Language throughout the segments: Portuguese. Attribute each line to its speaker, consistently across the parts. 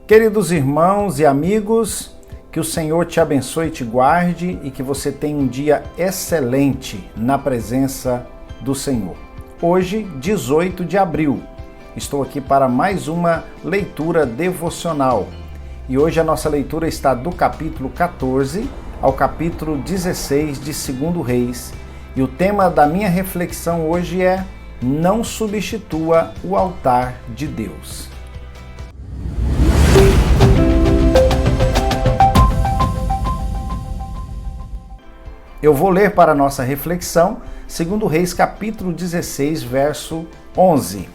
Speaker 1: Queridos irmãos e amigos, que o Senhor te abençoe e te guarde e que você tenha um dia excelente na presença do Senhor. Hoje, 18 de abril, estou aqui para mais uma leitura devocional. E hoje a nossa leitura está do capítulo 14 ao capítulo 16 de 2 Reis. E o tema da minha reflexão hoje é: não substitua o altar de Deus. Eu vou ler para a nossa reflexão 2 Reis capítulo 16, verso 11.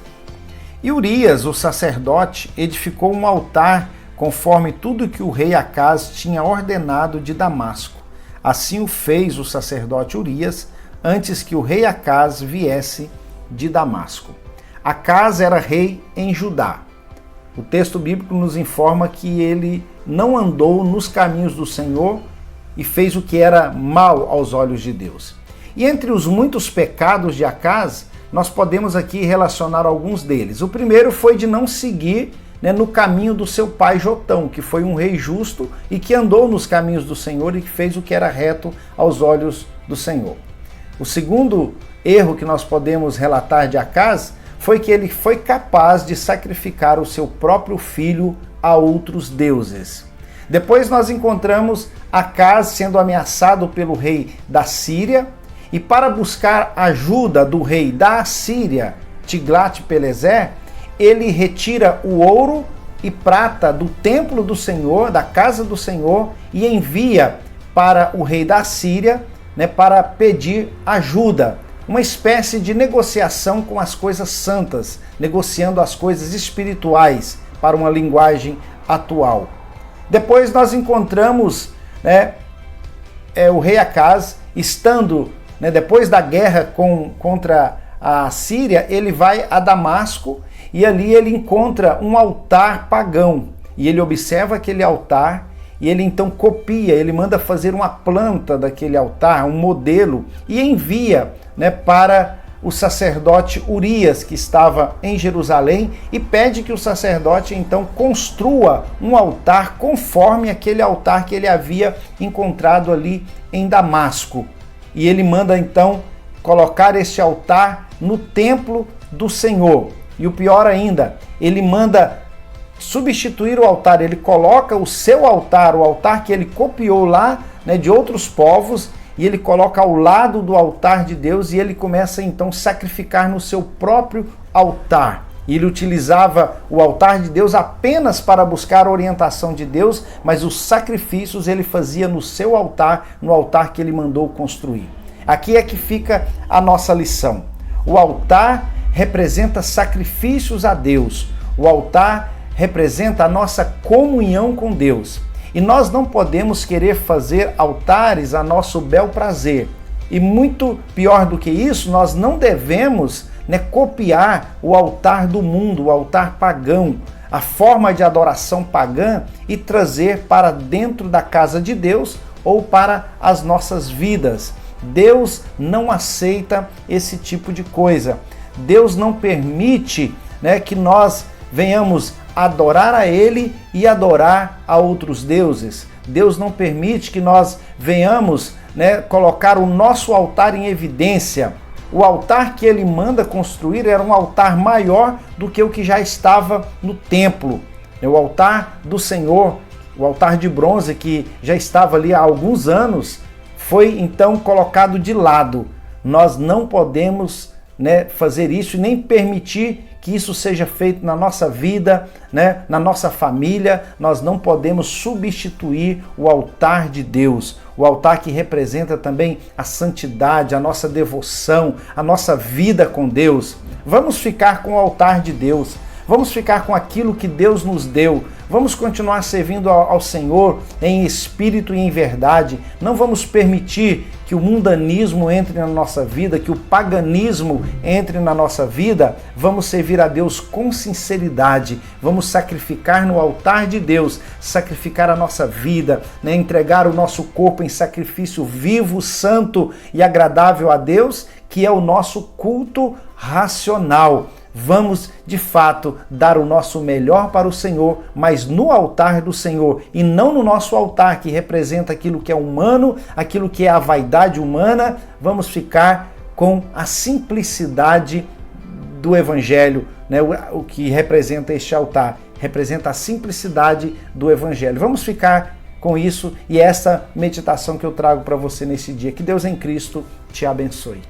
Speaker 1: E Urias, o sacerdote, edificou um altar conforme tudo que o rei Acaz tinha ordenado de Damasco. Assim o fez o sacerdote Urias, antes que o rei Acaz viesse de Damasco. Acaz era rei em Judá. O texto bíblico nos informa que ele não andou nos caminhos do Senhor e fez o que era mal aos olhos de Deus. E entre os muitos pecados de Acaz, nós podemos aqui relacionar alguns deles. O primeiro foi de não seguir no caminho do seu pai Jotão, que foi um rei justo e que andou nos caminhos do Senhor e que fez o que era reto aos olhos do Senhor. O segundo erro que nós podemos relatar de Acaz foi que ele foi capaz de sacrificar o seu próprio filho a outros deuses. Depois nós encontramos Acaz sendo ameaçado pelo rei da Síria, e para buscar ajuda do rei da Assíria, Tiglat-Pileser, ele retira o ouro e prata do templo do Senhor, da casa do Senhor, e envia para o rei da Síria, para pedir ajuda, uma espécie de negociação com as coisas santas, negociando as coisas espirituais para uma linguagem atual. Depois nós encontramos o rei Acaz estando, depois da guerra contra a Síria, ele vai a Damasco e ali ele encontra um altar pagão. E ele observa aquele altar e ele então copia, ele manda fazer uma planta daquele altar, um modelo, e envia para o sacerdote Urias, que estava em Jerusalém, e pede que o sacerdote então construa um altar conforme aquele altar que ele havia encontrado ali em Damasco. E ele manda então colocar este altar no templo do Senhor. E o pior ainda, ele manda substituir o altar, ele coloca o seu altar, o altar que ele copiou lá de outros povos, e ele coloca ao lado do altar de Deus, e ele começa então a sacrificar no seu próprio altar. E ele utilizava o altar de Deus apenas para buscar a orientação de Deus, mas os sacrifícios ele fazia no seu altar, no altar que ele mandou construir. Aqui é que fica a nossa lição. O altar representa sacrifícios a Deus. O altar representa a nossa comunhão com Deus. E nós não podemos querer fazer altares a nosso bel prazer. E muito pior do que isso, nós não devemos copiar o altar do mundo, o altar pagão, a forma de adoração pagã, e trazer para dentro da casa de Deus ou para as nossas vidas. Deus não aceita esse tipo de coisa. Deus não permite que nós venhamos adorar a Ele e adorar a outros deuses. Deus não permite que nós venhamos colocar o nosso altar em evidência. O altar que Ele manda construir era um altar maior do que o que já estava no templo. O altar do Senhor, o altar de bronze que já estava ali há alguns anos, foi então colocado de lado. Nós não podemos fazer isso e nem permitir que isso seja feito na nossa vida, na nossa família. Nós não podemos substituir o altar de Deus, o altar que representa também a santidade, a nossa devoção, a nossa vida com Deus. Vamos ficar com o altar de Deus, vamos ficar com aquilo que Deus nos deu, vamos continuar servindo ao Senhor em espírito e em verdade. Não vamos permitir que o mundanismo entre na nossa vida, que o paganismo entre na nossa vida. Vamos servir a Deus com sinceridade, vamos sacrificar no altar de Deus, sacrificar a nossa vida, entregar o nosso corpo em sacrifício vivo, santo e agradável a Deus, que é o nosso culto racional. vamos de fato dar o nosso melhor para o Senhor, mas no altar do Senhor e não no nosso altar que representa aquilo que é humano, aquilo que é a vaidade humana. Vamos ficar com a simplicidade do Evangelho, né? O que representa este altar, representa a simplicidade do Evangelho. Vamos ficar com isso e essa meditação que eu trago para você nesse dia. Que Deus em Cristo te abençoe.